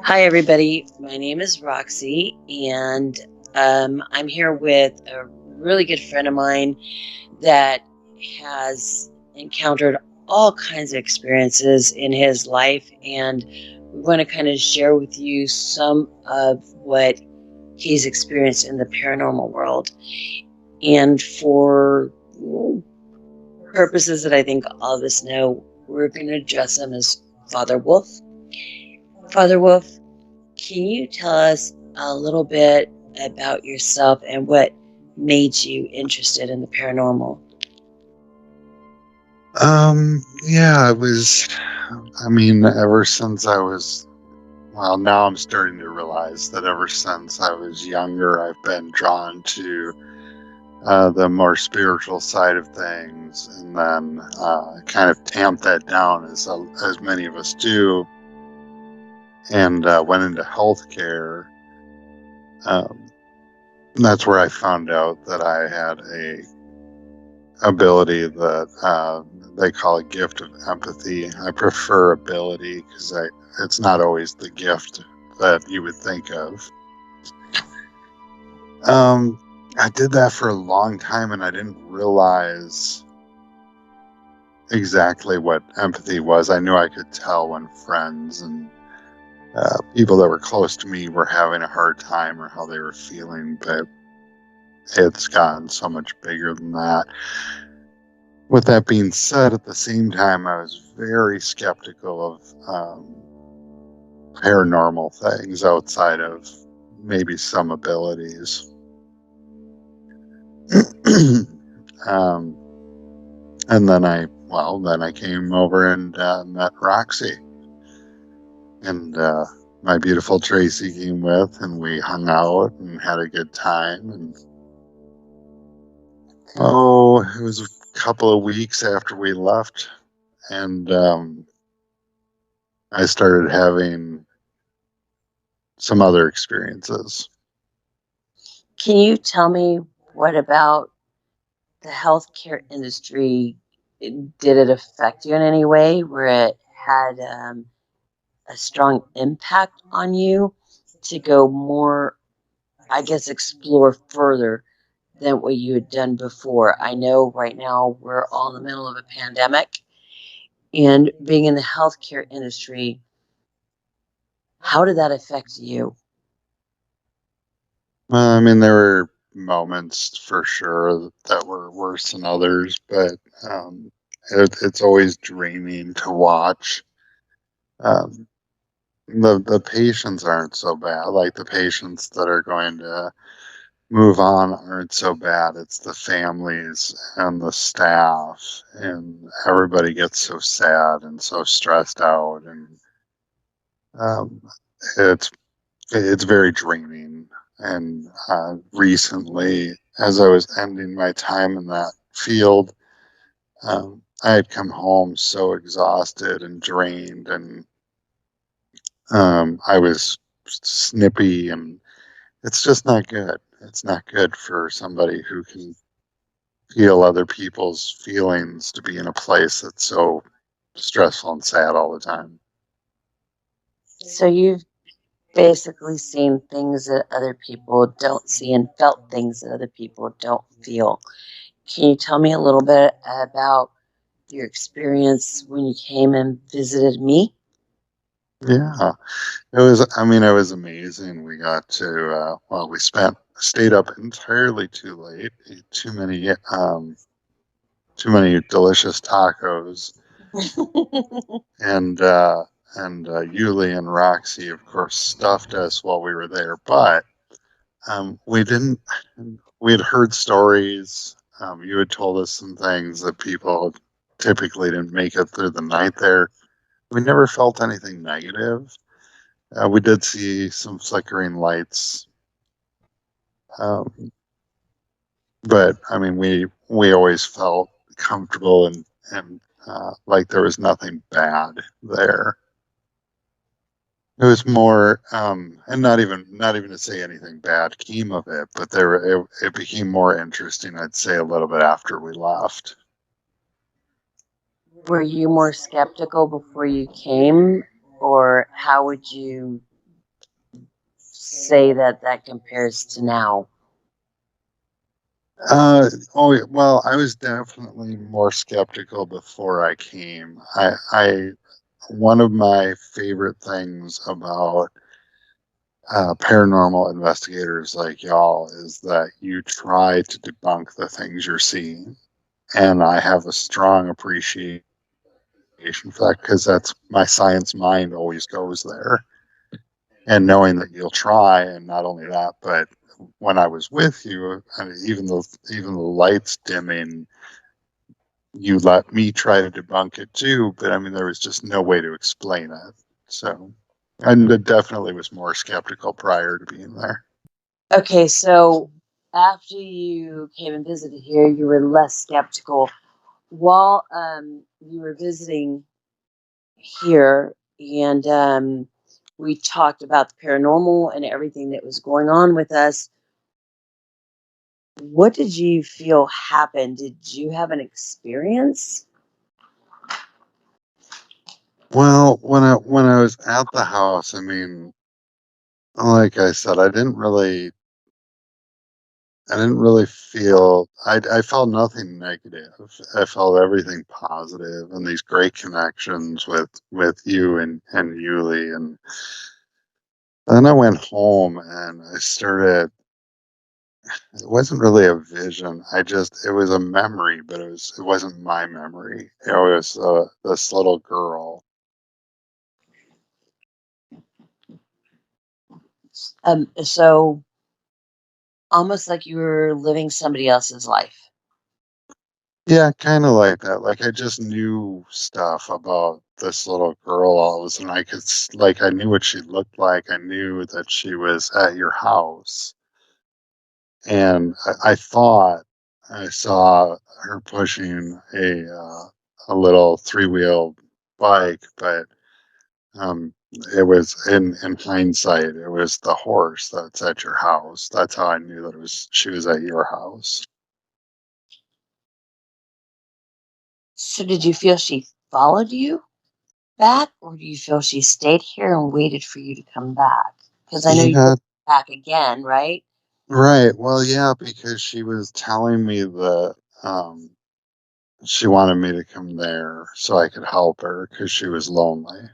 Hi, everybody. My name is Roxy, and I'm here with a really good friend of mine that has encountered all kinds of experiences in his life. And we want to kind of share with you some of what he's experienced in the paranormal world. And for purposes that I think all of us know, we're going to address him as Father Wolf. Father Wolf, can you tell us a little bit about yourself and what made you interested in the paranormal? Yeah, ever since now I'm starting to realize that ever since I was younger, I've been drawn to the more spiritual side of things, and then kind of tamped that down as many of us do, and went into healthcare. Um, that's where I found out that I had a ability that they call a gift of empathy. I prefer ability because it's not always the gift that you would think of. Um, I did that for a long time and I didn't realize exactly what empathy was. I knew I could tell when friends and people that were close to me were having a hard time or how they were feeling, but it's gotten so much bigger than that. With that being said, at the same time, I was very skeptical of paranormal things outside of maybe some abilities. um, and then I came over and met Roxy, and my beautiful Tracy came with, and we hung out and had a good time. And it was a couple of weeks after we left, and I started having some other experiences. Can you tell me what about the healthcare industry? Did it affect you in any way where it had a strong impact on you to go more, I guess, explore further than what you had done before? I know right now we're all in the middle of a pandemic, and being in the healthcare industry, how did that affect you? There were moments for sure that were worse than others, but it's always draining to watch. Um, the patients aren't so bad. Like the patients that are going to move on aren't so bad. It's the families and the staff, and everybody gets so sad and so stressed out, and um, it's it's very draining. And recently, as I was ending my time in that field, I had come home so exhausted and drained, and I was snippy, and it's just not good. It's not good for somebody who can feel other people's feelings to be in a place that's so stressful and sad all the time. So you've basically seen things that other people don't see and felt things that other people don't feel. Can you tell me a little bit about your experience when you came and visited me? Yeah, it was amazing. We got to, stayed up entirely too late, ate too many delicious tacos, and, Yuli and Roxy, of course, stuffed us while we were there, but, we didn't, we had heard stories. You had told us some things that people typically didn't make it through the night there. We never felt anything negative. We did see some flickering lights. Um, but we always felt comfortable and like there was nothing bad there. It was more, and not even to say anything bad came of it, but it became more interesting, I'd say, a little bit after we left. Were you more skeptical before you came, or how would you? say that that compares to now? Well, I was definitely more skeptical before I came. One of my favorite things about paranormal investigators like y'all is that you try to debunk the things you're seeing. And I have a strong appreciation for that because that's my science mind always goes there. And knowing that you'll try, and not only that, but when I was with you, I mean, even the lights dimming, you let me try to debunk it too. But I mean, there was just no way to explain it. So, and I definitely was more skeptical prior to being there. Okay, so after you came and visited here, you were less skeptical. While you were visiting here, and we talked about the paranormal and everything that was going on with us, what did you feel happened? Did you have an experience? Well, when I was at the house, I mean, like I said, I didn't really feel I felt nothing negative. I felt everything positive and these great connections with you and Yuli. And then I went home and I started it wasn't really a vision. It was a memory, but it wasn't my memory. It was this little girl. So almost like you were living somebody else's life. Yeah, kind of like that. Like I just knew stuff about this little girl all of a sudden. Like I knew what she looked like. I knew that she was at your house, and I thought I saw her pushing a little three-wheel bike, but it was in hindsight, it was the horse that's at your house. That's how I knew that it was she was at your house. So did you feel she followed you back, or do you feel she stayed here and waited for you to come back? Because I know you Yeah, back again, right? right. Well, yeah, because she was telling me that she wanted me to come there so I could help her because she was lonely.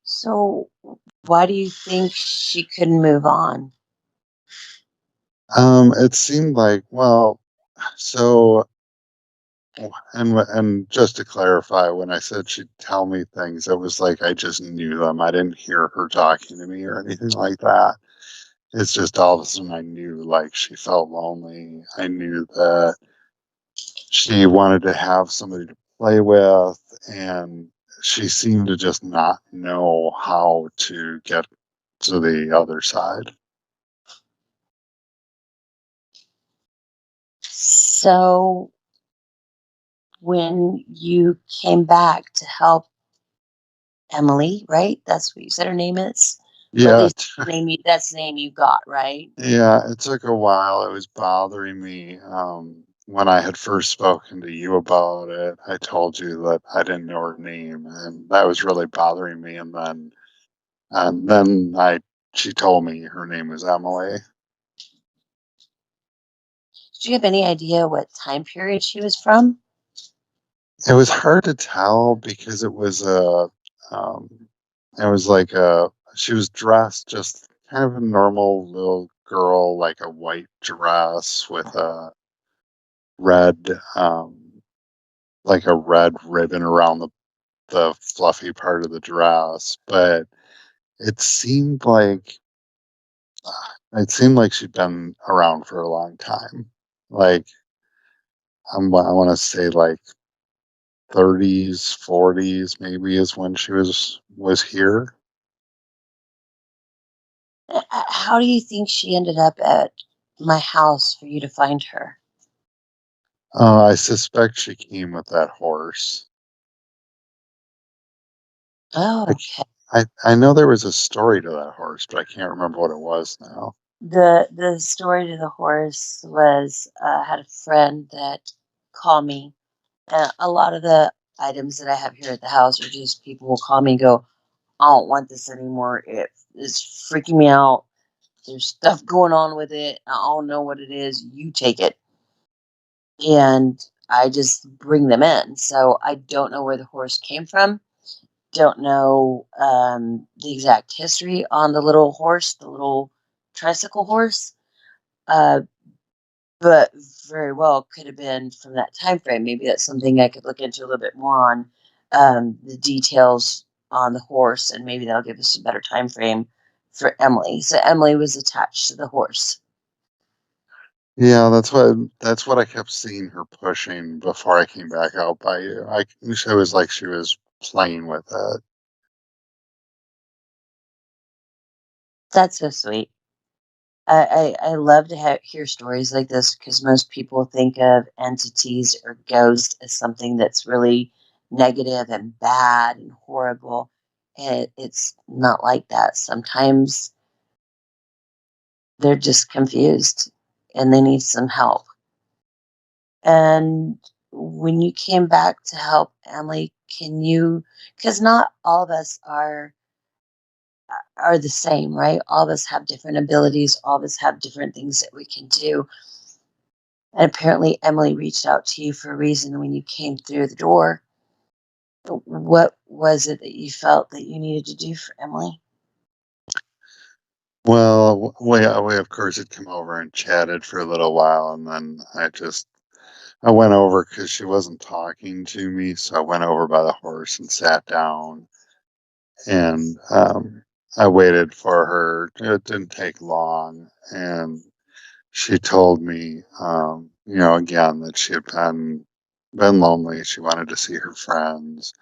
So why do you think she couldn't move on? It seemed like, well, so, and just to clarify, when I said she'd tell me things, it was like I just knew them. I didn't hear her talking to me or anything like that. It's just all of a sudden I knew like she felt lonely. I knew that she wanted to have somebody to play with, and she seemed to just not know how to get to the other side. So when you came back to help Emily, right? That's what you said her name is, or at Yeah, least that's the name you got, right? yeah, it took a while. It was bothering me. When I had first spoken to you about it, I told you that I didn't know her name, and that was really bothering me. And then she told me her name was Emily. Do you have any idea what time period she was from? It was hard to tell because um, it was like she was dressed just kind of a normal little girl, like a white dress with a red, like a red ribbon around the fluffy part of the dress. But it seemed like, it seemed like she'd been around for a long time. Like, I want to say like 30s, 40s maybe is when she was here. How do you think she ended up at my house for you to find her? I suspect she came with that horse. Oh, I, okay. I know there was a story to that horse, but I can't remember what it was now. The story to the horse was I had a friend that called me. A lot of the items that I have here at the house are just people will call me and go, I don't want this anymore. It is freaking me out. There's stuff going on with it. I don't know what it is. You take it. And I just bring them in. So I don't know where the horse came from. Don't know the exact history on the little horse, the little tricycle horse. Uh, but very well could have been from that time frame. Maybe that's something I could look into a little bit more on, the details on the horse, and maybe that'll give us a better time frame for Emily. So Emily was attached to the horse. Yeah, that's what I kept seeing her pushing before I came back out by you. It was like she was playing with it. That's so sweet. I love to hear stories like this because most people think of entities or ghosts as something that's really negative and bad and horrible. And it's not like that. Sometimes they're just confused and they need some help. And when you came back to help Emily, can you, because not all of us are the same, right? All of us have different abilities, all of us have different things that we can do. And apparently Emily reached out to you for a reason when you came through the door. What was it that you felt that you needed to do for Emily? Well, we of course had come over and chatted for a little while, and then I went over because she wasn't talking to me, so I went over by the horse and sat down, and I waited for her. It didn't take long, and she told me, again that she had been lonely. She wanted to see her friends.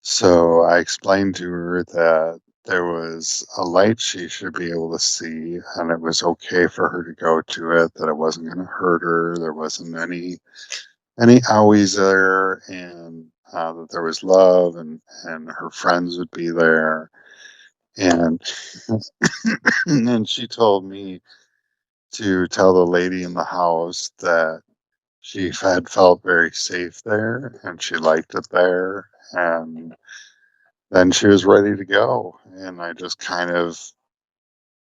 So I explained to her that there was a light she should be able to see, and it was okay for her to go to it, that it wasn't going to hurt her. There wasn't any owies there, and that there was love, and her friends would be there. And and then she told me to tell the lady in the house that she had felt very safe there and she liked it there. And then she was ready to go. And I just kind of,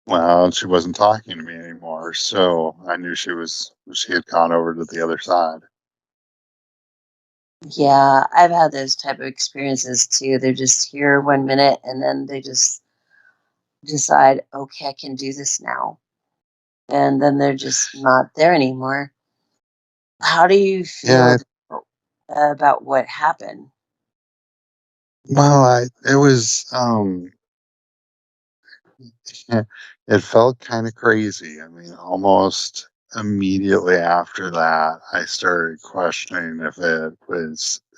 well, she wasn't talking to me anymore. So I knew she had gone over to the other side. Yeah, I've had those type of experiences too. They're just here 1 minute and then they just decide, okay, I can do this now. And then they're just not there anymore. How do you Yeah. feel about what happened? Well, it was, it felt kind of crazy. I mean, almost immediately after that, I started questioning if it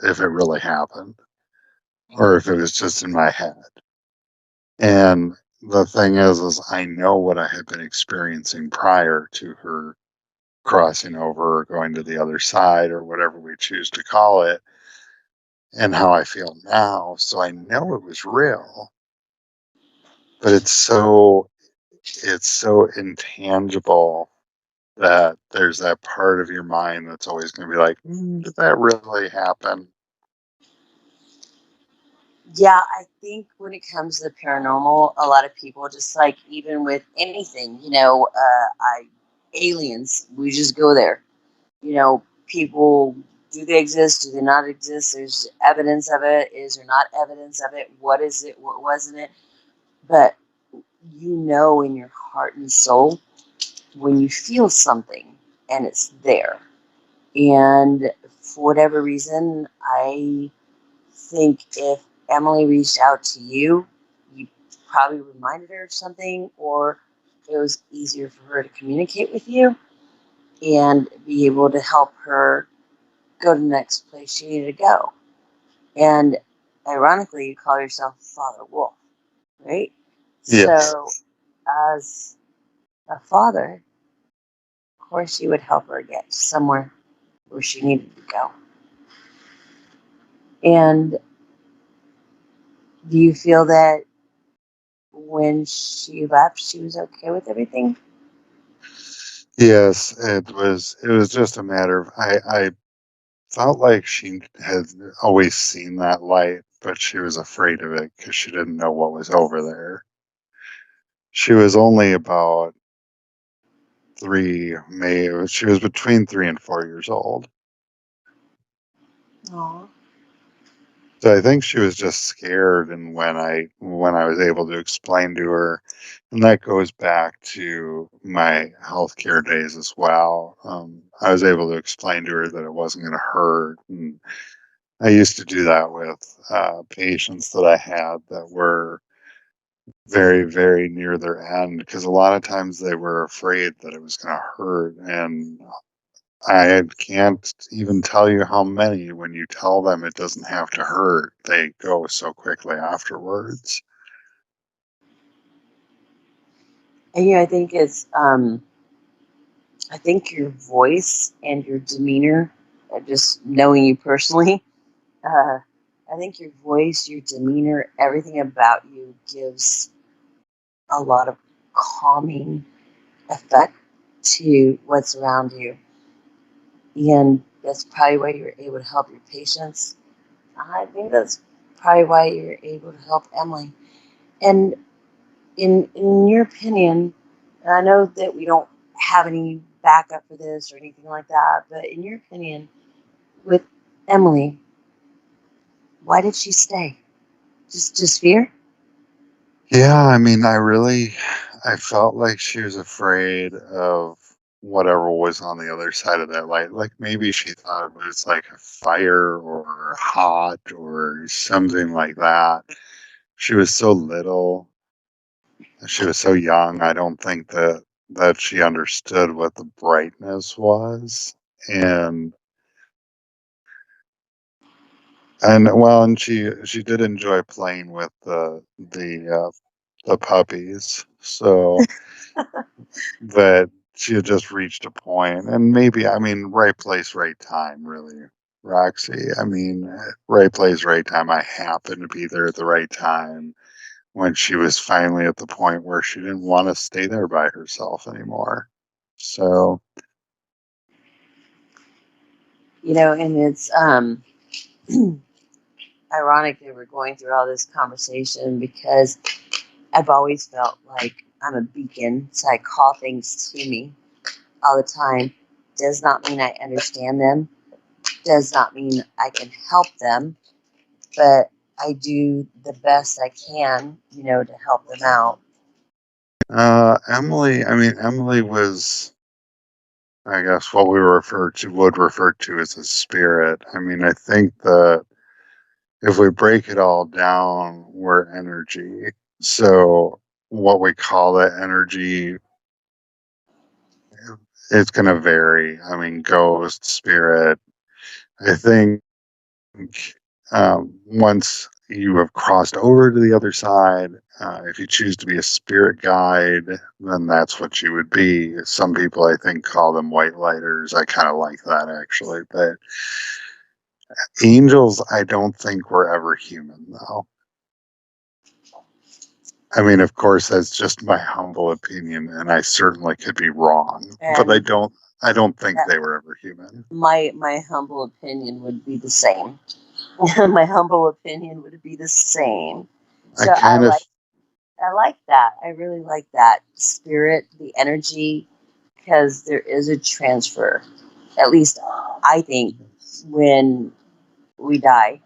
really happened or if it was just in my head. And the thing is I know what I had been experiencing prior to her crossing over or going to the other side or whatever we choose to call it, and how I feel now. So I know it was real, but it's so intangible that there's that part of your mind that's always going to be like, did that really happen? Yeah, I think when it comes to the paranormal, a lot of people just like even with anything, aliens, we just go there. People, do they exist? Do they not exist? There's evidence of it. Is there not evidence of it? What is it? What wasn't it? But in your heart and soul when you feel something and it's there. And for whatever reason, I think if Emily reached out to you, you probably reminded her of something, or it was easier for her to communicate with you and be able to help her go to the next place she needed to go. And ironically, you call yourself Father Wolf, right? Yes. So, as a father, of course, you would help her get somewhere where she needed to go. And do you feel that when she left, she was okay with everything? Yes, it was just a matter of I felt like she had always seen that light but she was afraid of it because she didn't know what was over there. She was only about she was between 3 and 4 years old. Aw. So I think she was just scared, and when I was able to explain to her, and that goes back to my healthcare days as well. I was able to explain to her that it wasn't going to hurt, and I used to do that with patients that I had that were very, very near their end because a lot of times they were afraid that it was going to hurt, and I can't even tell you how many, when you tell them it doesn't have to hurt, they go so quickly afterwards. And I think I think your voice and your demeanor, just knowing you personally, uh, I think your voice, your demeanor, everything about you gives a lot of calming effect to what's around you. And that's probably why you're able to help your patients. I think that's probably why you're able to help Emily. And in your opinion, and I know that we don't have any backup for this or anything like that, but in your opinion, with Emily, why did she stay? Just fear? Yeah, I mean, I felt like she was afraid of whatever was on the other side of that light. Like maybe she thought it was like a fire or hot or something like that. She was so little. She was so young. I don't think that she understood what the brightness was. And and she did enjoy playing with the puppies. So, but she had just reached a point, and maybe I mean, right place, right time, really, Roxy. I mean, right place, right time. I happened to be there at the right time when she was finally at the point where she didn't want to stay there by herself anymore. So, And it's ironic that we're going through all this conversation because I've always felt like I'm a beacon, so I call things to me all the time. Does not mean I understand them, does not mean I can help them, but I do the best I can, to help them out. Emily was, I guess, what we would refer to as a spirit. I mean, I think that if we break it all down, we're energy. So what we call that energy, it's going to vary. I mean, ghost, spirit. I think once you have crossed over to the other side, if you choose to be a spirit guide, then that's what you would be. Some people, I think, call them white lighters. I kind of like that actually. But angels, I don't think were ever human, though. I mean, of course, that's just my humble opinion, and I certainly could be wrong. But I And don't. I don't think that they were ever human. my humble opinion would be the same. My humble opinion would be the same. I So kind of. I like that. I really like that spirit, the energy, because there is a transfer. At least I think when we die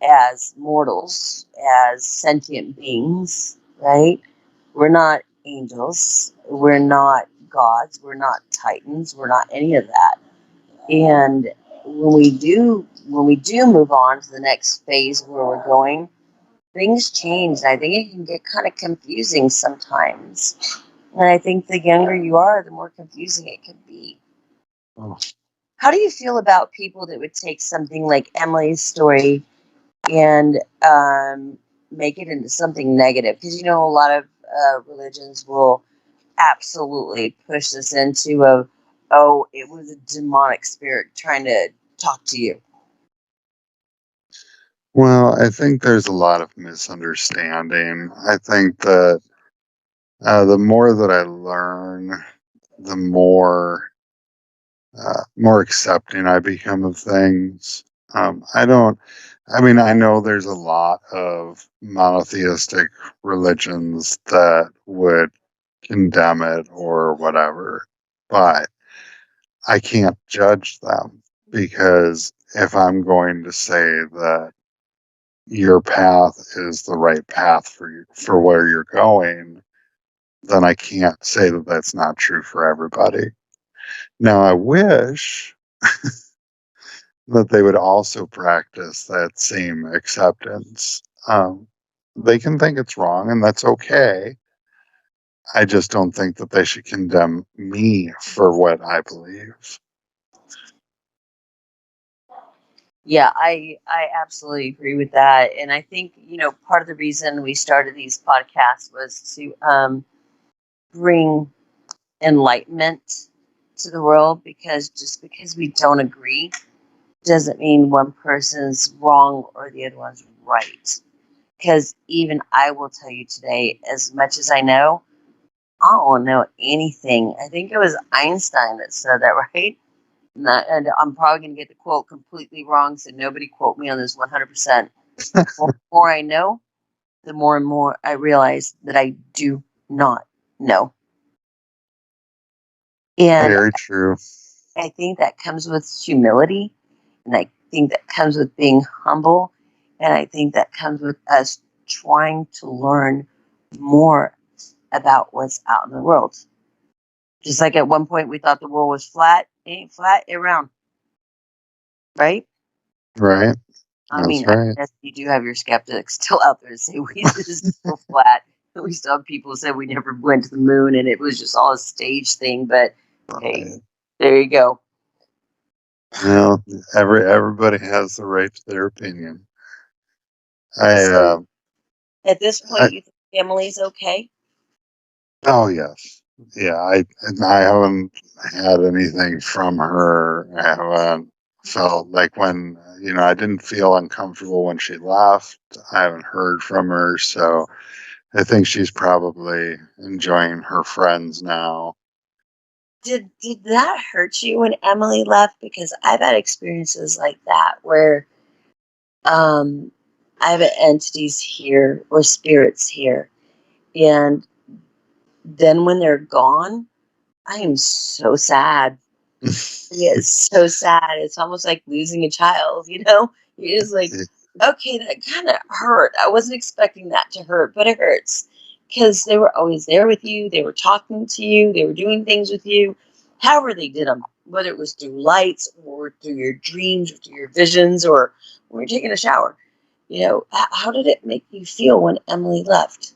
as mortals, as sentient beings, right? We're not angels. We're not gods. We're not titans. We're not any of that. And when we do move on to the next phase where we're going, things change. And I think it can get kind of confusing sometimes. And I think the younger you are, the more confusing it can be. Oh, How do you feel about people that would take something like Emily's story and make it into something negative? Because a lot of religions will absolutely push this into oh, it was a demonic spirit trying to talk to you. well, I think there's a lot of misunderstanding. I think that the more that I learn, the more accepting I become of things. I don't. I mean, I know there's a lot of monotheistic religions that would condemn it or whatever, but I can't judge them because if I'm going to say that your path is the right path for you, for where you're going, then I can't say that that's not true for everybody. Now, I wish that they would also practice that same acceptance. They can think it's wrong, and that's okay. I just don't think that they should condemn me for what I believe. Yeah, I absolutely agree with that, and I think part of the reason we started these podcasts was to bring enlightenment to the world, because just because we don't agree doesn't mean one person's wrong or the other one's right. Because even I will tell you today, as much as I know, I don't know anything. I think it was Einstein that said that, right? And I'm probably going to get the quote completely wrong, so nobody quote me on this 100%. The more I know, the more and more I realize that I do not know. And Very true. I think that comes with humility, and I think that comes with being humble, and I think that comes with us trying to learn more about what's out in the world. Just like at one point we thought the world was flat, it ain't flat, it round, right? Right. I mean, That's I right. guess you do have your skeptics still out there to say we this is still flat. We still have people who said we never went to the moon and it was just all a stage thing. But hey, Right. there you go. Well, everybody has the right to their opinion. I, So at this point, I you think Emily's okay? oh yes, yeah. I haven't had anything from her. I haven't felt like when I didn't feel uncomfortable when she left. I haven't heard from her, so I think she's probably enjoying her friends now. Did that hurt you when Emily left? Because I've had experiences like that where um, I have entities here or spirits here, and then when they're gone, I am so sad. It's so sad. It's almost like losing a child, you know? You're just like, okay, that kind of hurt. I wasn't expecting that to hurt, but it hurts because they were always there with you. They were talking to you. They were doing things with you, however they did them, whether it was through lights or through your dreams or through your visions or when you're taking a shower. How did it make you feel when Emily left?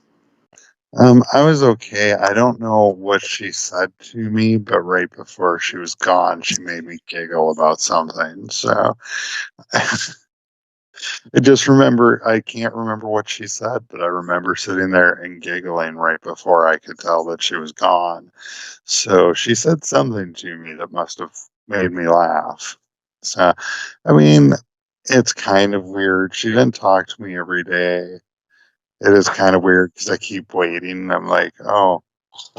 I was okay. I don't know what she said to me, but right before she was gone, she made me giggle about something. So I just remember, I can't remember what she said, but I remember sitting there and giggling right before I could tell that she was gone. So she said something to me that must have made me laugh. So, I mean, it's kind of weird. She didn't talk to me every day. It is kind of weird because I keep waiting. I'm like, oh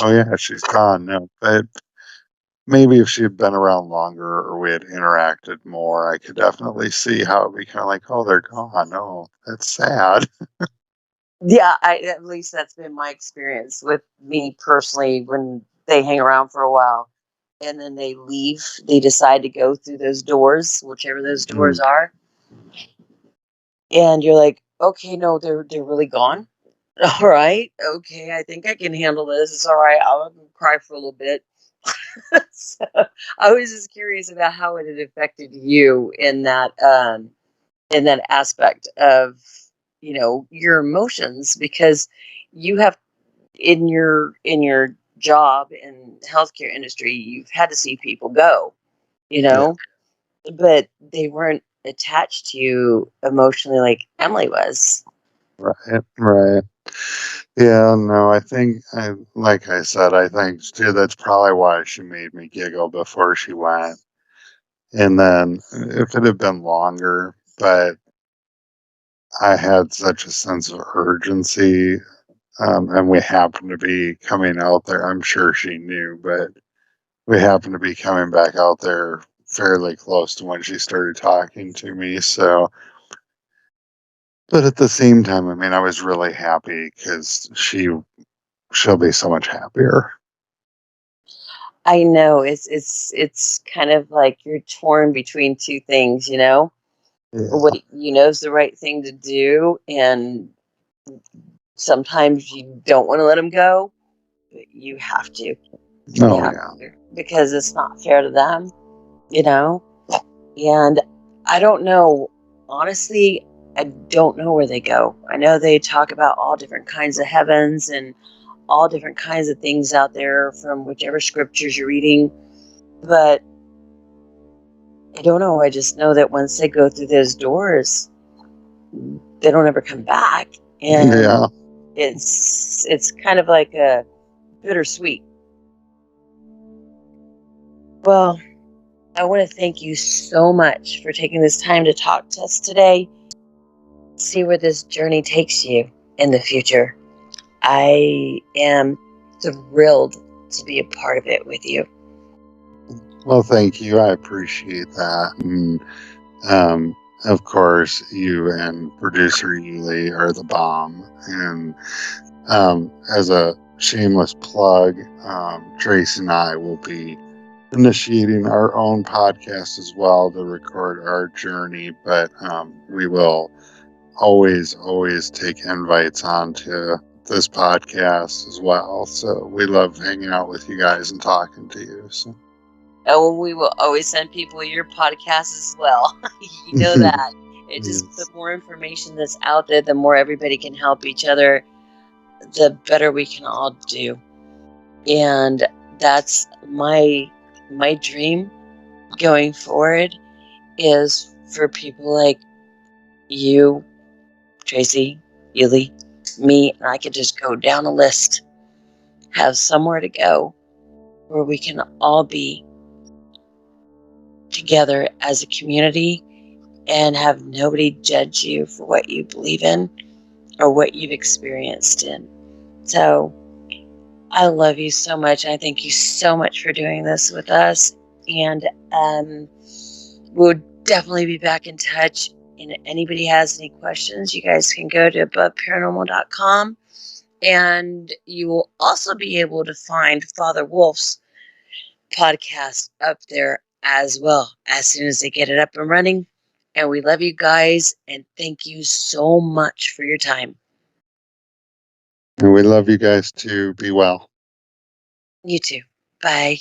yeah, she's gone. No, but maybe if she had been around longer or we had interacted more, I could definitely see how it'd be kind of like, oh, they're gone. Oh, that's sad. Yeah, at least that's been my experience with me personally when they hang around for a while and then they leave, they decide to go through those doors, whichever those doors Mm, are, and you're like, okay, no, they're really gone. All right, okay, I think I can handle this. It's all right. I'll cry for a little bit. So I was just curious about how it had affected you in that aspect of your emotions, because you have in your job in the healthcare industry, you've had to see people go, you yeah, know, but they weren't attached to you emotionally like Emily was. right, right. Yeah, no, like I said, I think too, that's probably why she made me giggle before she went. And then if it had been longer, but I had such a sense of urgency, and we happened to be coming out there. I'm sure she knew, but we happened to be coming back out there fairly close to when she started talking to me. So But at the same time, I mean, I was really happy because she'll be so much happier. I know it's kind of like you're torn between two things, you know? What Yeah. you know is the right thing to do, and sometimes you don't want to let them go, but you have to. You Oh have yeah. to because it's not fair to them, you know? And I don't know, honestly, I don't know where they go. I know they talk about all different kinds of heavens and all different kinds of things out there from whichever scriptures you're reading, but I don't know. I just know that once they go through those doors, they don't ever come back, and Yeah. it's kind of like a bittersweet. Well, I want to thank you so much for taking this time to talk to us today. See where this journey takes you in the future. I am thrilled to be a part of it with you. Well, thank you. I appreciate that. And of course, you and producer Yuli are the bomb. And as a shameless plug, Trace and I will be initiating our own podcast as well to record our journey. But we will always take invites onto this podcast as well. So we love hanging out with you guys and talking to you. So Oh, we will always send people your podcast as well. You know that. It just the yes. more information that's out there, the more everybody can help each other, the better we can all do. And that's my dream going forward is for people like you, Tracy, Yuli, me, and I could just go down a list, have somewhere to go where we can all be together as a community and have nobody judge you for what you believe in or what you've experienced in. So I love you so much. I thank you so much for doing this with us. And we'll definitely be back in touch. And if anybody has any questions, you guys can go to aboveparanormal.com. And you will also be able to find Father Wolf's podcast up there as well as soon as they get it up and running. And we love you guys and thank you so much for your time. And we love you guys too. Be well. You too. Bye.